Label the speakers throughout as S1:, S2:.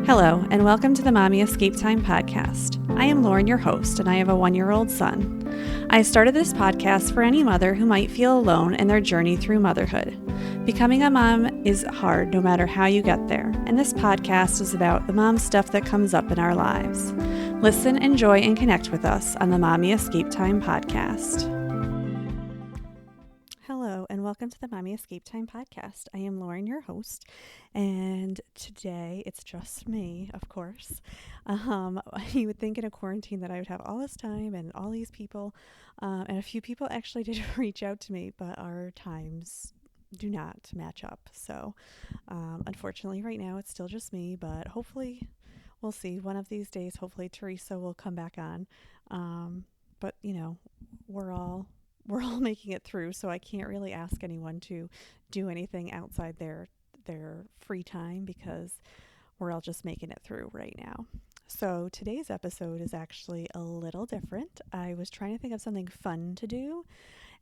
S1: Hello, and welcome to the Mommy Escape Time podcast. I am Lauren, your host, and I have a 1-year-old son. I started this podcast for any mother who might feel alone in their journey through motherhood. Becoming a mom is hard no matter how you get there, and this podcast is about the mom stuff that comes up in our lives. Listen, enjoy, and connect with us on the Mommy Escape Time podcast. Hello, and welcome to the Mommy Escape Time podcast. I am Lauren, your host, and today it's just me, of course. You would think in a quarantine that I would have all this time and all these people, and a few people actually did reach out to me, but our times do not match up. So, unfortunately, right now it's still just me, but hopefully we'll see. One of these days, hopefully Teresa will come back on. But, you know, we're all making it through, so I can't really ask anyone to do anything outside their free time because we're all just making it through right now. So today's episode is actually a little different. I was trying to think of something fun to do,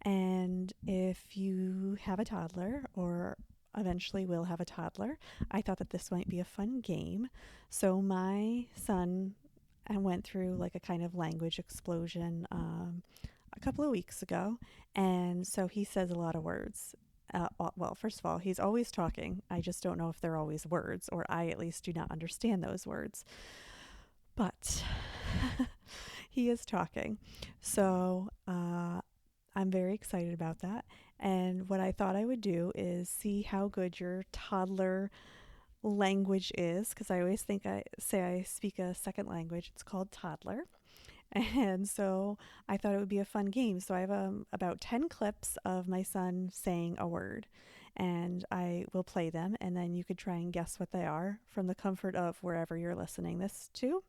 S1: and if you have a toddler or eventually will have a toddler, I thought that this might be a fun game. So my son went through like a kind of language explosion a couple of weeks ago, and so he says a lot of words. Well, first of all, he's always talking. I just don't know if they're always words, or I at least do not understand those words. But he is talking. So I'm very excited about that. And what I thought I would do is see how good your toddler language is, because I always think I speak a second language. It's called toddler. And so I thought it would be a fun game. So I have about 10 clips of my son saying a word, and I will play them, and then you could try and guess what they are from the comfort of wherever you're listening this to.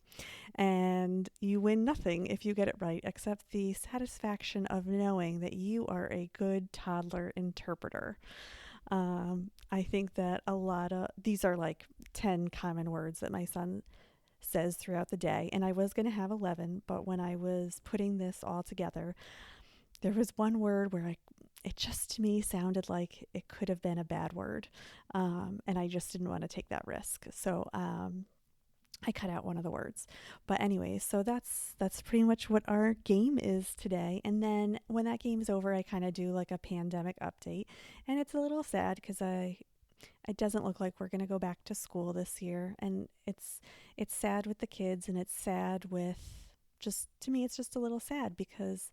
S1: And you win nothing if you get it right, except the satisfaction of knowing that you are a good toddler interpreter. I think that a lot of these are like 10 common words that my son says throughout the day, and I was going to have 11, but when I was putting this all together, there was one word where it just to me sounded like it could have been a bad word, and I just didn't want to take that risk, so I cut out one of the words. But anyway, so that's pretty much what our game is today. And then when that game's over, I kind of do like a pandemic update, and it's a little sad because it doesn't look like we're going to go back to school this year. And it's sad with the kids, and it's sad with to me, it's just a little sad because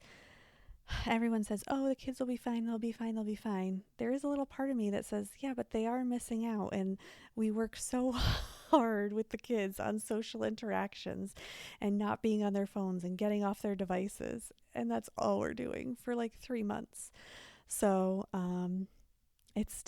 S1: everyone says, oh, the kids will be fine. They'll be fine. They'll be fine. There is a little part of me that says, yeah, but they are missing out. And we work so hard with the kids on social interactions and not being on their phones and getting off their devices. And that's all we're doing for like 3 months. So, it's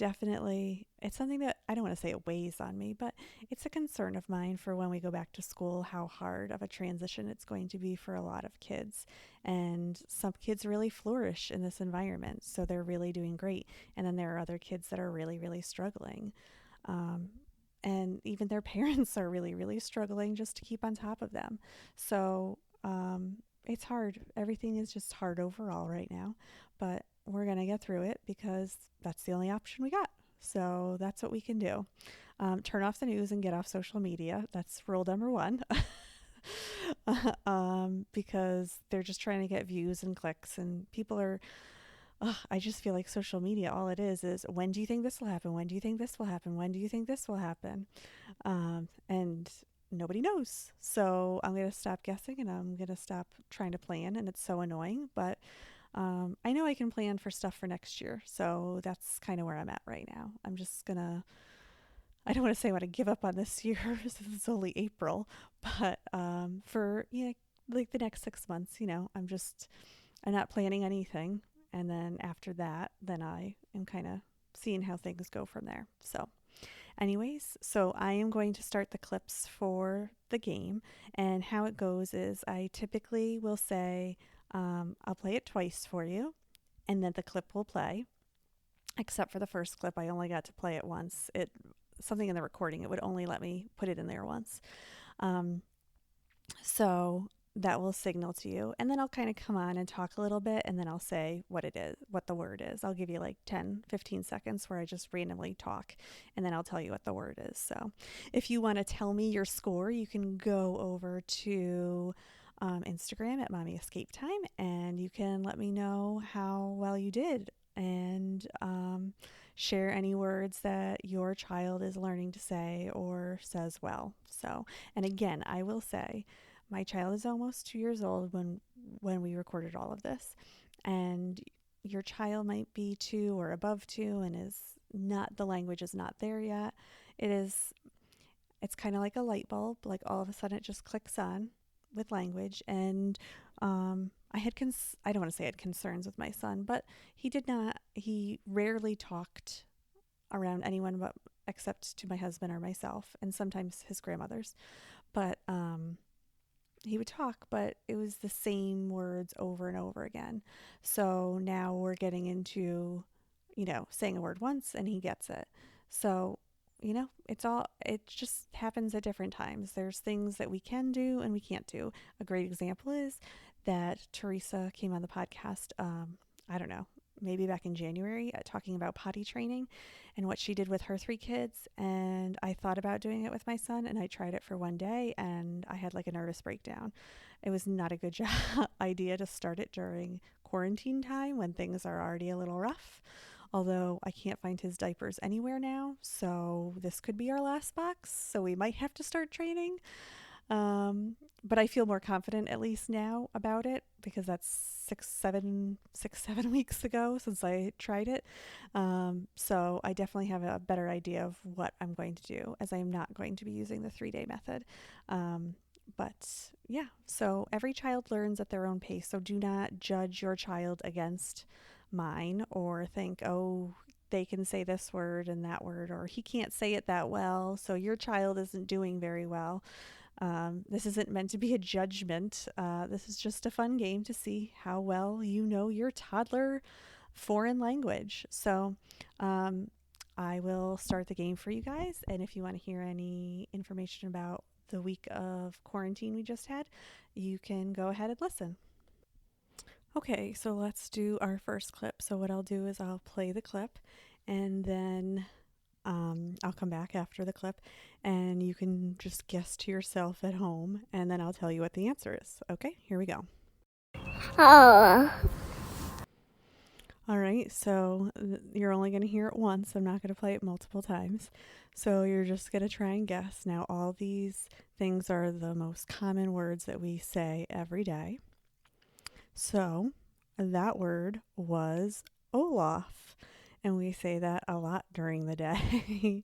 S1: something that I don't want to say it weighs on me, but it's a concern of mine for when we go back to school, how hard of a transition it's going to be for a lot of kids. And some kids really flourish in this environment, so they're really doing great. And then there are other kids that are really, really struggling. And even their parents are really, really struggling just to keep on top of them. So it's hard. Everything is just hard overall right now, but we're going to get through it because that's the only option we got. So that's what we can do. Turn off the news and get off social media. That's rule number 1. Because they're just trying to get views and clicks, and people are, I just feel like social media, all it is when do you think this will happen? When do you think this will happen? When do you think this will happen? And nobody knows. So I'm going to stop guessing, and I'm going to stop trying to plan. And it's so annoying, but I know I can plan for stuff for next year. So that's kind of where I'm at right now. I'm just going to, I don't want to say I want to give up on this year since it's only April, but for, like the next 6 months, I'm not planning anything. And then after that, then I am kind of seeing how things go from there. So anyways, so I am going to start the clips for the game, and how it goes is I typically will say, I'll play it twice for you, and then the clip will play. Except for the first clip, I only got to play it once. Something in the recording, it would only let me put it in there once. So that will signal to you. And then I'll kind of come on and talk a little bit, and then I'll say what it is, what the word is. I'll give you like 10, 15 seconds where I just randomly talk, and then I'll tell you what the word is. So if you want to tell me your score, you can go over to Instagram at Mommy Escape Time, and you can let me know how well you did, and share any words that your child is learning to say or says well. So, and again, I will say, my child is almost 2 years old when we recorded all of this, and your child might be 2 or above 2 and is not, the language is not there yet. It's kind of like a light bulb, like all of a sudden it just clicks on with language. And I don't want to say I had concerns with my son, but he rarely talked around anyone but except to my husband or myself, and sometimes his grandmothers. But he would talk, but it was the same words over and over again. So now we're getting into, saying a word once and he gets it. So, it just happens at different times. There's things that we can do and we can't do. A great example is that Teresa came on the podcast, I don't know, maybe back in January, talking about potty training and what she did with her 3 kids. And I thought about doing it with my son, and I tried it for one day and I had like a nervous breakdown. It was not a good idea to start it during quarantine time when things are already a little rough. Although I can't find his diapers anywhere now, so this could be our last box. So we might have to start training. But I feel more confident at least now about it, because that's 6, 7 weeks ago since I tried it. So I definitely have a better idea of what I'm going to do, as I am not going to be using the 3-day method. But yeah, so every child learns at their own pace. So do not judge your child against mine or think, oh, they can say this word and that word, or he can't say it that well, so your child isn't doing very well. This isn't meant to be a judgment. This is just a fun game to see how well you know your toddler foreign language. So I will start the game for you guys. And if you want to hear any information about the week of quarantine we just had, you can go ahead and listen. Okay, so let's do our first clip. So what I'll do is I'll play the clip, and then I'll come back after the clip, and you can just guess to yourself at home, and then I'll tell you what the answer is. Okay, here we go.
S2: Oh.
S1: All right, so you're only going to hear it once. I'm not going to play it multiple times. So you're just going to try and guess. Now, all these things are the most common words that we say every day. So that word was Olaf, and we say that a lot during the day.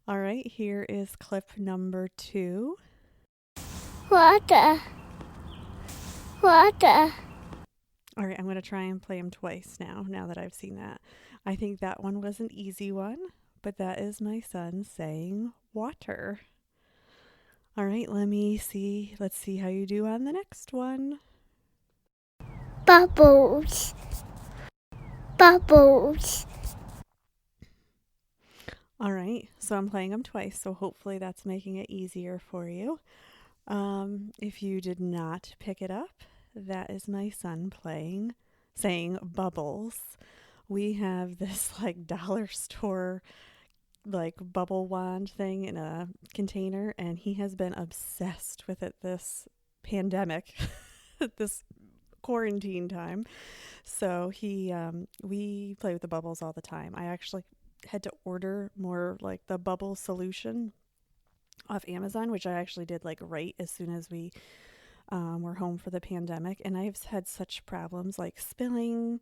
S1: All right, here is clip number 2.
S2: Water. Water.
S1: All right, I'm going to try and play them twice now that I've seen that. I think that one was an easy one, but that is my son saying water. All right, let's see how you do on the next one.
S2: Bubbles. Bubbles.
S1: All right, so I'm playing them twice, so hopefully that's making it easier for you. If you did not pick it up, that is my son saying bubbles. We have this like dollar store like bubble wand thing in a container, and he has been obsessed with it this pandemic, this quarantine time. So we play with the bubbles all the time. I actually had to order more like the bubble solution off Amazon, which I actually did like right as soon as we were home for the pandemic. And I've had such problems like spilling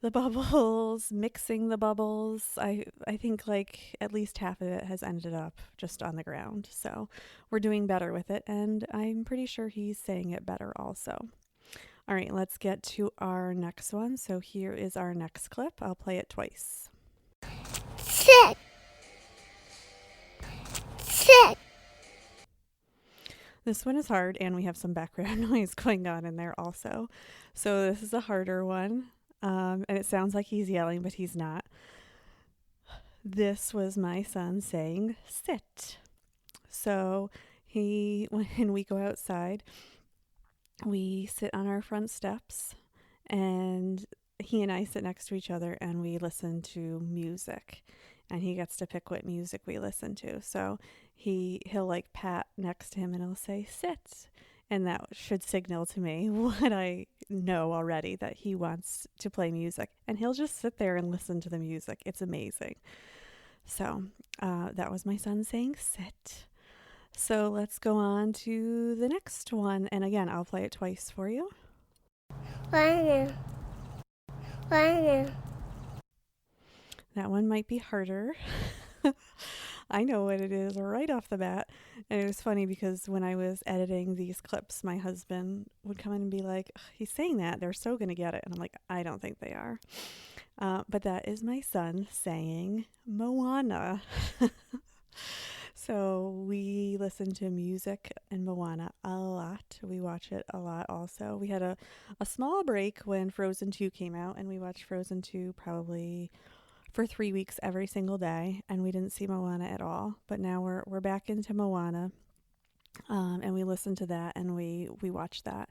S1: the bubbles, mixing the bubbles. I think like at least half of it has ended up just on the ground. So we're doing better with it, and I'm pretty sure he's saying it better also. All right, let's get to our next one. So here is our next clip. I'll play it twice.
S2: Sit. Sit.
S1: This one is hard, and we have some background noise going on in there also. So this is a harder one, and it sounds like he's yelling, but he's not. This was my son saying sit. So when we go outside, we sit on our front steps, and he and I sit next to each other and we listen to music. And he gets to pick what music we listen to. So he'll like pat next to him and he'll say sit. And that should signal to me what I know already, that he wants to play music. And he'll just sit there and listen to the music. It's amazing. So that was my son saying sit. So let's go on to the next one. And again, I'll play it twice for you.
S2: One, one,
S1: That one might be harder. I know what it is right off the bat. And it was funny because when I was editing these clips, my husband would come in and be like, he's saying that. They're so going to get it. And I'm like, I don't think they are. But that is my son saying Moana. So we listen to music and Moana a lot. We watch it a lot also. We had a small break when Frozen 2 came out, and we watched Frozen 2 probably for 3 weeks every single day, and we didn't see Moana at all. But now we're back into Moana, and we listen to that, and we watch that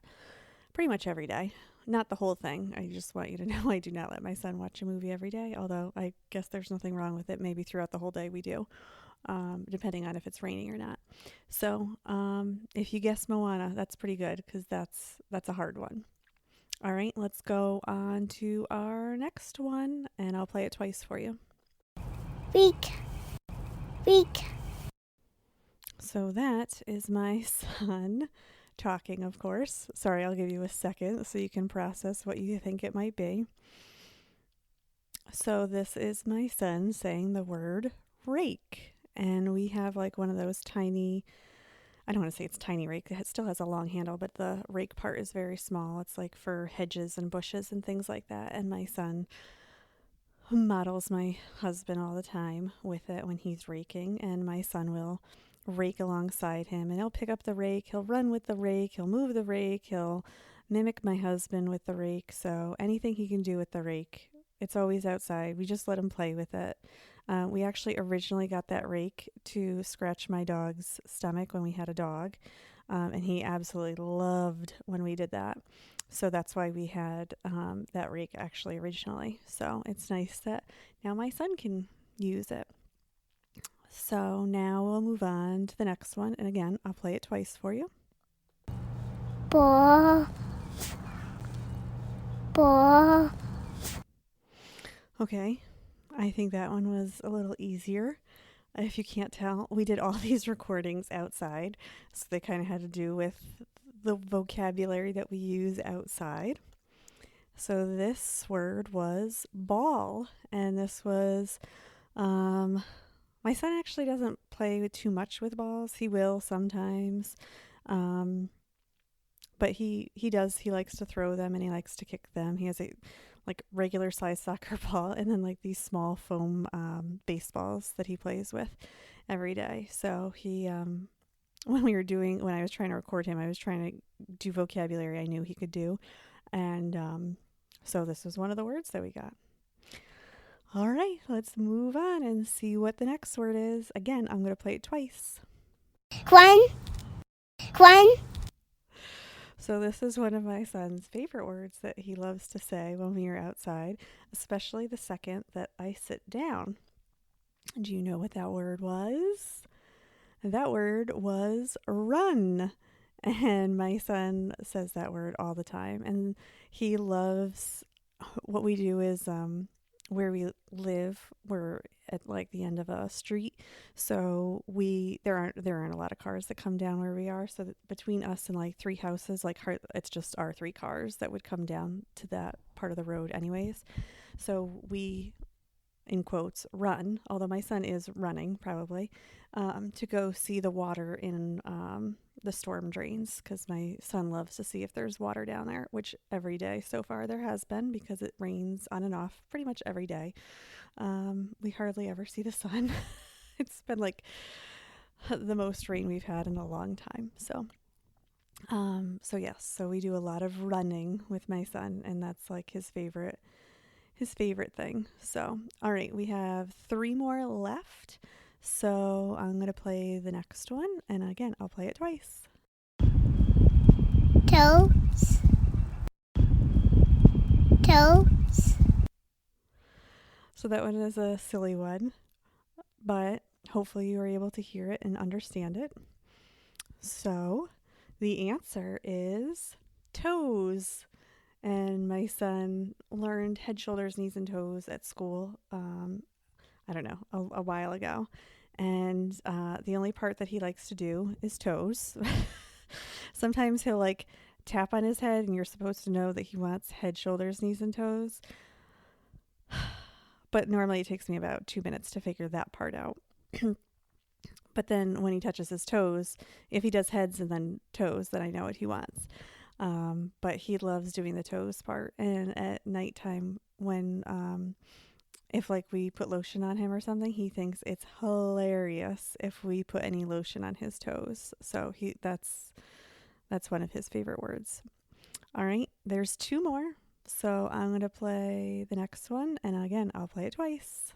S1: pretty much every day. Not the whole thing. I just want you to know I do not let my son watch a movie every day, although I guess there's nothing wrong with it. Maybe throughout the whole day we do, depending on if it's raining or not. So if you guess Moana, that's pretty good because that's a hard one. All right, let's go on to our next one, and I'll play it twice for you.
S2: week, week,
S1: So that is my son talking, of course. Sorry, I'll give you a second so you can process what you think it might be. So this is my son saying the word rake. And we have like one of those tiny, I don't want to say it's tiny rake. It still has a long handle, but the rake part is very small. It's like for hedges and bushes and things like that. And my son models my husband all the time with it when he's raking. And my son will rake alongside him, and he'll pick up the rake. He'll run with the rake. He'll move the rake. He'll mimic my husband with the rake. So anything he can do with the rake, it's always outside. We just let him play with it. We actually originally got that rake to scratch my dog's stomach when we had a dog, and he absolutely loved when we did that. So that's why we had that rake actually originally. So it's nice that now my son can use it. So now we'll move on to the next one. And again, I'll play it twice for you.
S2: ball, ball,
S1: Okay. I think that one was a little easier. If you can't tell, we did all these recordings outside. So they kind of had to do with the vocabulary that we use outside. So this word was ball. And this was, my son actually doesn't play too much with balls. He will sometimes. But he does. He likes to throw them and he likes to kick them. He has a like regular size soccer ball and then like these small foam baseballs that he plays with every day. So he when I was trying to record him, I was trying to do vocabulary I knew he could do, and so this was one of the words that we got. All right, let's move on and see what the next word is. Again, I'm going to play it twice.
S2: one, one,
S1: So this is one of my son's favorite words that he loves to say when we are outside, especially the second that I sit down. Do you know what that word was? That word was run. And my son says that word all the time. And he loves what we do is where we live, we're at like the end of a street. So there aren't a lot of cars that come down where we are. So that between us and like three houses, like it's just our three cars that would come down to that part of the road anyways. So we, in quotes, run, although my son is running probably, to go see the water in the storm drains because my son loves to see if there's water down there, which every day so far there has been because it rains on and off pretty much every day. We hardly ever see the sun. It's been like the most rain we've had in a long time. So yes, so we do a lot of running with my son, and that's like his favorite thing. So, all right, we have 3 more left. So I'm going to play the next one. And again, I'll play it twice.
S2: toes, toes.
S1: So that one is a silly one, but hopefully you were able to hear it and understand it. So the answer is toes. And my son learned head, shoulders, knees, and toes at school. I don't know, a while ago. And the only part that he likes to do is toes. Sometimes he'll like tap on his head, and you're supposed to know that he wants head, shoulders, knees, and toes. But normally it takes me about 2 minutes to figure that part out. But then when he touches his toes, if he does heads and then toes, then I know what he wants. But he loves doing the toes part. And at nighttime, when if like we put lotion on him or something, he thinks it's hilarious if we put any lotion on his toes. So that's one of his favorite words. All right, there's two more. So I'm going to play the next one, and again, I'll play it twice.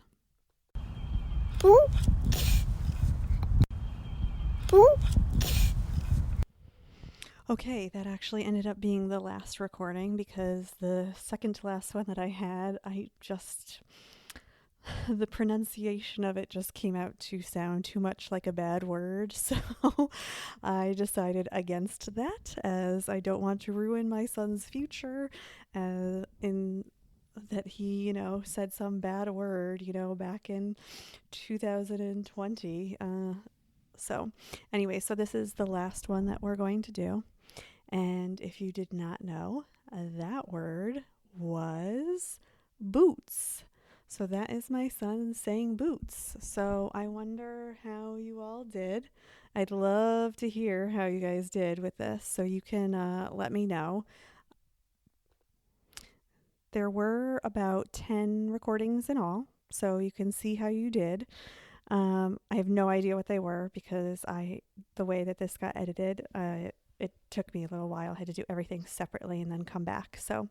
S2: Boo, boo.
S1: Okay, that actually ended up being the last recording because the second to last one that I had, the pronunciation of it just came out to sound too much like a bad word. So I decided against that, as I don't want to ruin my son's future in that he, said some bad word, back in 2020. So anyway, so this is the last one that we're going to do. And if you did not know, that word was boots. So that is my son saying boots. So I wonder how you all did. I'd love to hear how you guys did with this. So you can let me know. There were about 10 recordings in all. So you can see how you did. I have no idea what they were because the way that this got edited, it took me a little while. I had to do everything separately and then come back. So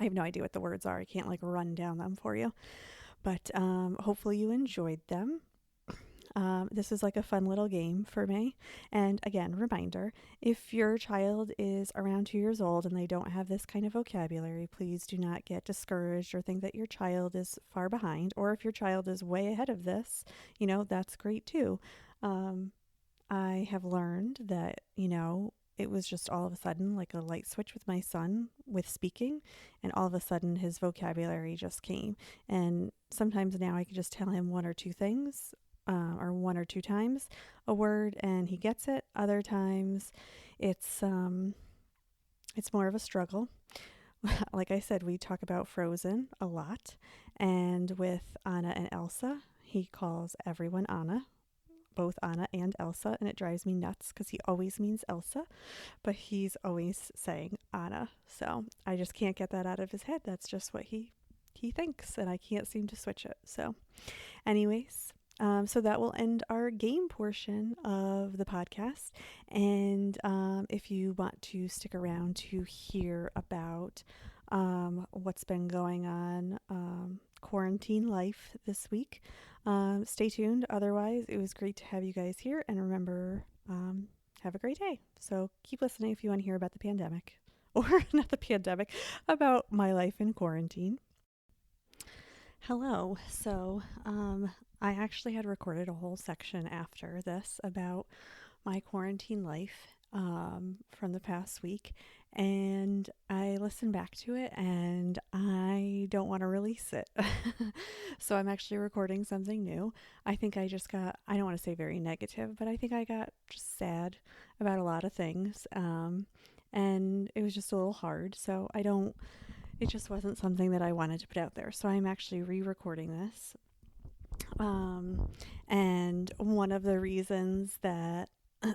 S1: I have no idea what the words are. I can't like run down them for you. But hopefully you enjoyed them. This is like a fun little game for me. And again, reminder, if your child is around 2 years old and they don't have this kind of vocabulary, please do not get discouraged or think that your child is far behind. Or if your child is way ahead of this, that's great too. I have learned that, it was just all of a sudden like a light switch with my son with speaking, and all of a sudden his vocabulary just came. And sometimes now I can just tell him one or two things, or one or two times a word, and he gets it. Other times it's more of a struggle. Like I said, we talk about Frozen a lot, and with Anna and Elsa, he calls everyone Anna, both Anna and Elsa, and it drives me nuts because he always means Elsa, but he's always saying Anna. So I just can't get that out of his head. That's just what he thinks, and I can't seem to switch it. So, anyways. So that will end our game portion of the podcast. And if you want to stick around to hear about what's been going on, quarantine life this week, stay tuned. Otherwise, it was great to have you guys here. And remember, have a great day. So keep listening if you want to hear about the pandemic, or not the pandemic, about my life in quarantine. Hello. So, I actually had recorded a whole section after this about my quarantine life from the past week, and I listened back to it and I don't want to release it. So I'm actually recording something new. I think I don't want to say very negative, but I think I got just sad about a lot of things. And it was just a little hard. So it just wasn't something that I wanted to put out there. So I'm actually re-recording this. And one of the reasons that I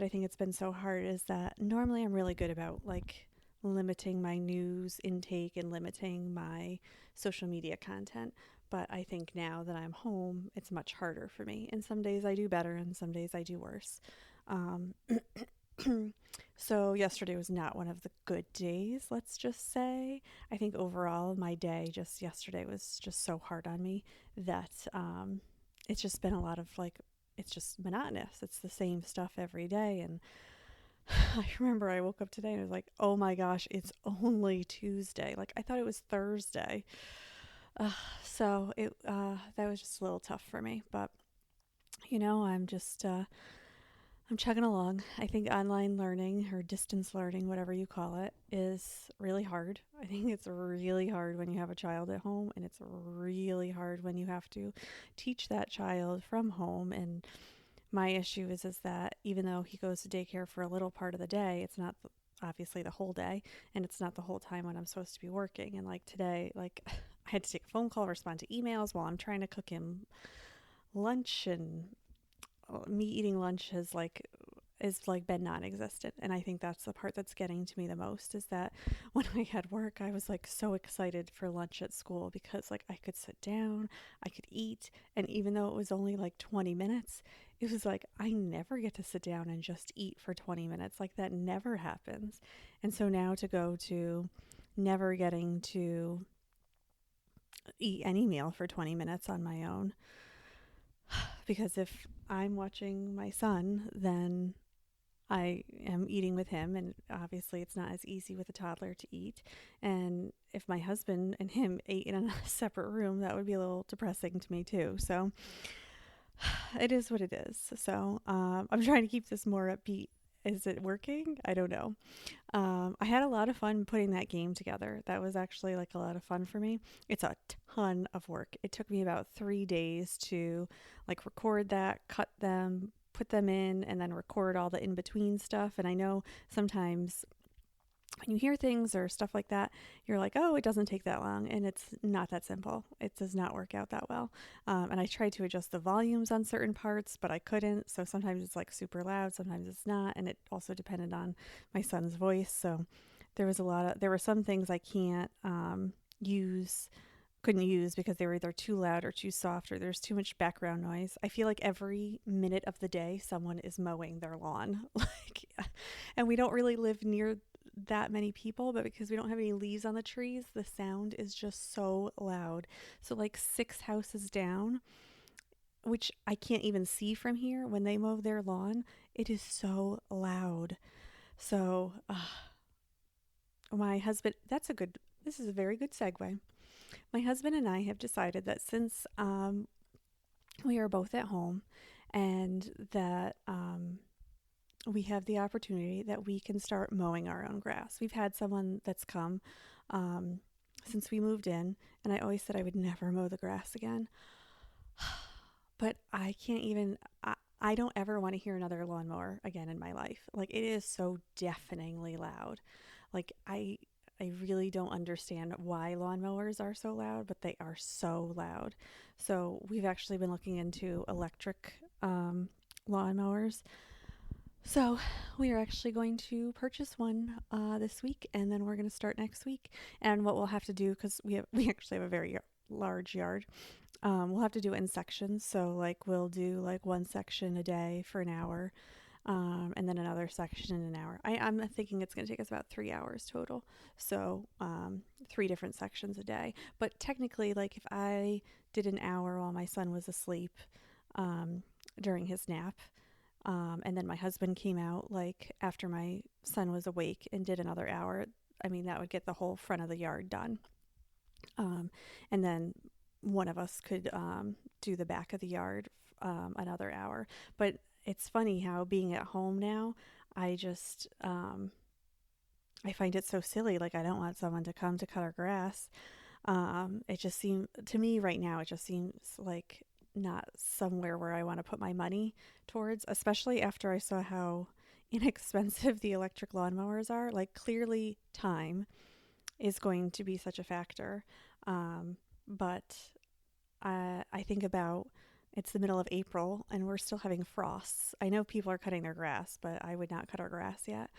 S1: think it's been so hard is that normally I'm really good about like limiting my news intake and limiting my social media content. But I think now that I'm home, it's much harder for me. And some days I do better and some days I do worse. Um, So yesterday was not one of the good days, let's just say. I think overall my day just yesterday was just so hard on me that it's just been a lot of like, it's just monotonous. It's the same stuff every day, and I remember I woke up today and I was like, oh my gosh, it's only Tuesday. Like, I thought it was Thursday. Uh, so that was just a little tough for me. But, I'm chugging along. I think online learning or distance learning, whatever you call it, is really hard. I think it's really hard when you have a child at home, and it's really hard when you have to teach that child from home. And my issue is that even though he goes to daycare for a little part of the day, it's not obviously the whole day, and it's not the whole time when I'm supposed to be working. And like today, like I had to take a phone call, respond to emails while I'm trying to cook him lunch, and me eating lunch is like been non-existent. And I think that's the part that's getting to me the most, is that when I had work, I was like so excited for lunch at school because like I could sit down, I could eat, and even though it was only like 20 minutes, it was like I never get to sit down and just eat for 20 minutes. Like that never happens. And so now to go to never getting to eat any meal for 20 minutes on my own, because if I'm watching my son, then I am eating with him, and obviously it's not as easy with a toddler to eat. And if my husband and him ate in a separate room, that would be a little depressing to me too. So it is what it is. So I'm trying to keep this more upbeat. Is it working? I don't know. I had a lot of fun putting that game together. That was actually like a lot of fun for me. It's a ton of work. It took me about 3 days to like record that, cut them, put them in, and then record all the in between stuff. And I know sometimes when you hear things or stuff like that, you're like, oh, it doesn't take that long. And it's not that simple. It does not work out that well. And I tried to adjust the volumes on certain parts, but I couldn't. So sometimes it's like super loud, sometimes it's not. And it also depended on my son's voice. So there were some things I can't use couldn't use because they were either too loud or too soft, or there's too much background noise. I feel like every minute of the day someone is mowing their lawn. Like, and we don't really live near that many people, but because we don't have any leaves on the trees, the sound is just so loud. So like 6 houses down, which I can't even see from here, when they mow their lawn, it is so loud. So my husband, this is a very good segue. My husband and I have decided that since we are both at home, and that we have the opportunity that we can start mowing our own grass. We've had someone that's come um, since we moved in, and I always said I would never mow the grass again. But I can't even. I don't ever want to hear another lawnmower again in my life. Like, it is so deafeningly loud. Like, I really don't understand why lawnmowers are so loud, but they are so loud. So we've actually been looking into electric lawnmowers. So we are actually going to purchase one this week, and then we're going to start next week. And what we'll have to do, because we actually have a very large yard, we'll have to do it in sections. So like we'll do like one section a day for an hour, and then another section in an hour. I'm thinking it's going to take us about 3 hours total. So 3 different sections a day. But technically, like if I did an hour while my son was asleep during his nap, and then my husband came out like after my son was awake and did another hour, I mean, that would get the whole front of the yard done. And then one of us could do the back of the yard another hour. But it's funny how being at home now, I just I find it so silly. Like I don't want someone to come to cut our grass. It just seems to me right now. It just seems like not somewhere where I want to put my money towards, especially after I saw how inexpensive the electric lawnmowers are. Like clearly, time is going to be such a factor. But I think about, it's the middle of April and we're still having frosts. I know people are cutting their grass, but I would not cut our grass yet.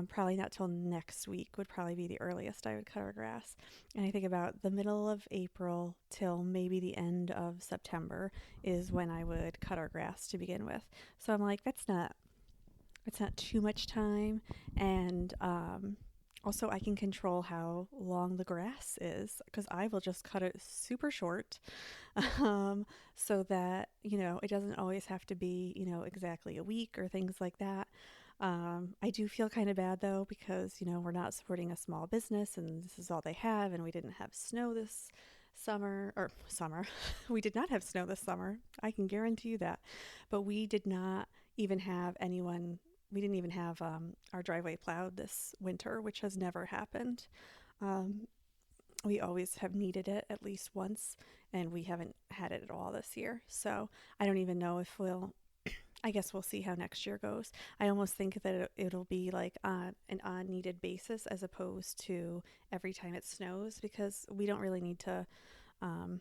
S1: Probably not till next week would probably be the earliest I would cut our grass. And I think about the middle of April till maybe the end of September is when I would cut our grass to begin with. So I'm like, it's not too much time, and also I can control how long the grass is because I will just cut it super short, so that it doesn't always have to be exactly a week or things like that. I do feel kind of bad though because, we're not supporting a small business and this is all they have, and we didn't have snow this summer. We did not have snow this summer. I can guarantee you that. But we did not even have anyone, we didn't even have our driveway plowed this winter, which has never happened. Um, we always have needed it at least once, and we haven't had it at all this year. So I don't even know if I guess we'll see how next year goes. I almost think that it'll be like on an on needed basis as opposed to every time it snows, because we don't really need to um,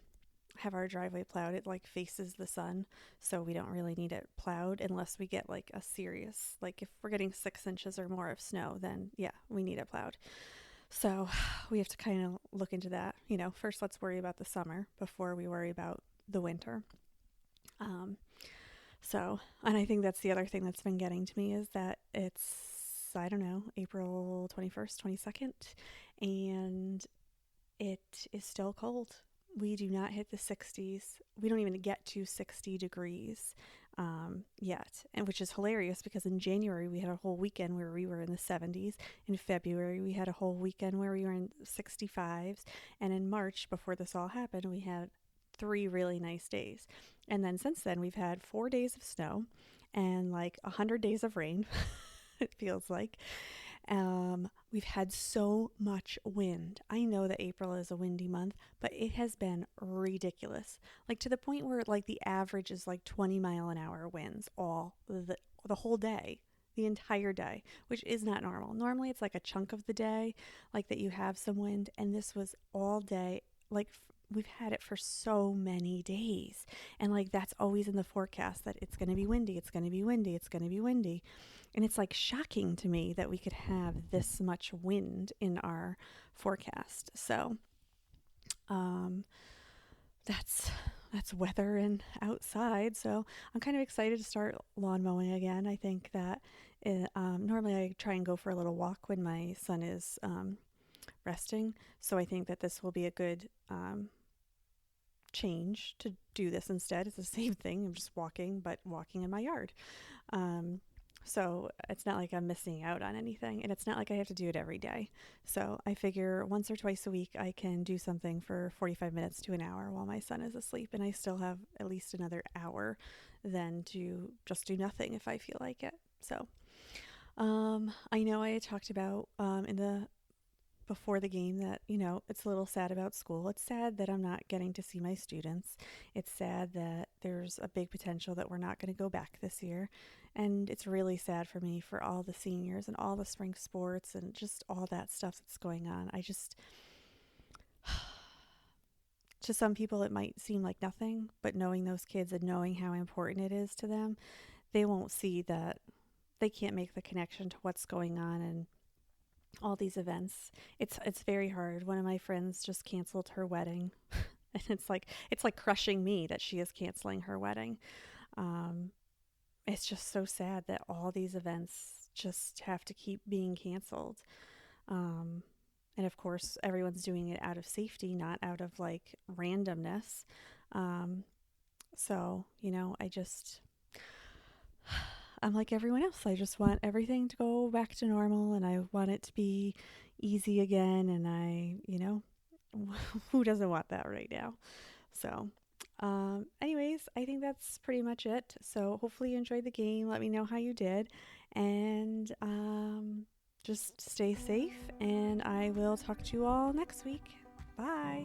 S1: have our driveway plowed. It like faces the sun, so we don't really need it plowed unless we get like a serious, like if we're getting 6 inches or more of snow, then yeah, we need it plowed. So we have to kind of look into that. First let's worry about the summer before we worry about the winter. Um, and I think that's the other thing that's been getting to me is that it's, I don't know, April 21st, 22nd, and it is still cold. We do not hit the 60s. We don't even get to 60 degrees yet, and which is hilarious because in January we had a whole weekend where we were in the 70s. In February we had a whole weekend where we were in 65s, and in March, before this all happened, we had 3 really nice days. And then since then we've had 4 days of snow and like 100 days of rain. It feels like we've had so much wind. I know that April is a windy month, but it has been ridiculous. Like to the point where like the average is like 20-mile-an-hour winds all the whole day, the entire day, which is not normal. Normally it's like a chunk of the day, like that you have some wind, and this was all day. Like we've had it for so many days, and like that's always in the forecast that it's going to be windy, it's going to be windy, it's going to be windy. And it's like shocking to me that we could have this much wind in our forecast. So um, that's weather and outside. So I'm kind of excited to start lawn mowing again. I think that normally I try and go for a little walk when my son is resting. So I think that this will be a good change to do this instead. It's the same thing. I'm just walking, but walking in my yard. Um, so it's not like I'm missing out on anything, and it's not like I have to do it every day. So I figure once or twice a week I can do something for 45 minutes to an hour while my son is asleep, and I still have at least another hour then to just do nothing if I feel like it. So I know I had talked about in the before the game that, it's a little sad about school. It's sad that I'm not getting to see my students. It's sad that there's a big potential that we're not going to go back this year. And it's really sad for me for all the seniors and all the spring sports and just all that stuff that's going on. To some people, it might seem like nothing, but knowing those kids and knowing how important it is to them, they won't see that they can't make the connection to what's going on and all these events. It's very hard. One of my friends just canceled her wedding, and it's like crushing me that she is canceling her wedding. Um, it's just so sad that all these events just have to keep being canceled. Um, and of course, everyone's doing it out of safety, not out of like randomness. Um, so I'm like everyone else. I just want everything to go back to normal, and I want it to be easy again. And who doesn't want that right now? So, anyways, I think that's pretty much it. So, hopefully, you enjoyed the game. Let me know how you did. And just stay safe. And I will talk to you all next week. Bye.